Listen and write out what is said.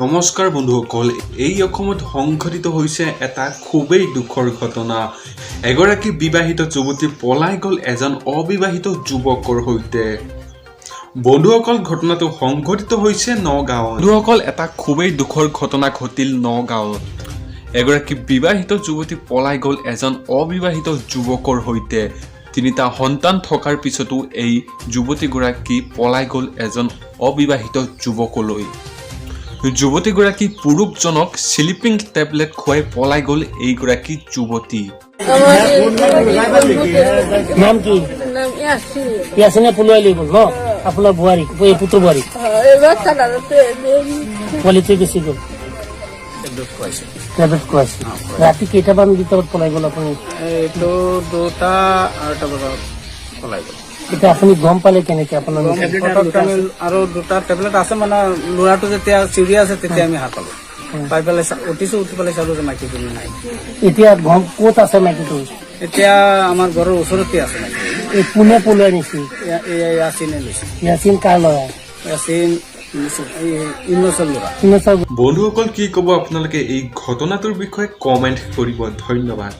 নমস্কাৰ বন্ধুসকল, এই অসমত সংঘটিত হৈছে এটা খুবেই দুখৰ ঘটনা। এগৰাকী বিবাহিত যুৱতী পলাই গ'ল এজন অবিবাহিত যুৱকৰ সৈতে। বন্ধুসকল, ঘটনাটো সংঘটিত হৈছে নগাঁৱত। বন্ধুসকল, এটা খুবেই দুখৰ ঘটনা ঘটিল নগাঁৱত। এগৰাকী বিবাহিত যুৱতী পলাই গ'ল এজন অবিবাহিত যুৱকৰ সৈতে। তিনিটা সন্তান থকাৰ পিছতো এই যুৱতীগৰাকী পলাই গ'ল এজন অবিবাহিত যুৱকলৈ। যুৱতীগৰাকী পুৰুষজনক স্লিপিং টেবলেট খুৱাই পলাই গ'ল এইগৰাকী যুৱতী। নাম কি? ইয়াসিনে পলুৱাই লৈ গ'ল ন? আপোনাৰ বোৱাৰী, পুত্ৰ বোৱাৰী পোৱালিটোৱে বেছি গ'ল। টেবলেট খুৱাইছে। ৰাতি কেইটামান ভিতৰত পলাই গ'ল আপুনি? এইটো 2টা বজাত পলাই গ'ল। এতিয়া আপুনি গম পালে কেনেকে? আপোনাৰ আৰু 2টা টেবলেট আছে, মানে ল'ৰাটো যেতিয়া চিৰি আছে তেতিয়া আমি হাত পালো, পাই পেলাই উঠি পেলাই চালো যে মাইকীটো নাই। এতিয়া গম ক'ত আছে মাইকীটো? এতিয়া আমাৰ ঘৰৰ ওচৰতে আছে মাইকী। এই কোনে পলুৱাই নিছে? ইয়াচিনে লৈছে। ইয়াচিন কাৰ ল'ৰা? ইয়াচিন ইন্নচৰ ল'ৰা। বন্ধুসকল, কি ক'ব আপোনালোকে এই ঘটনাটোৰ বিষয়ে? কমেণ্ট কৰিব। ধন্যবাদ।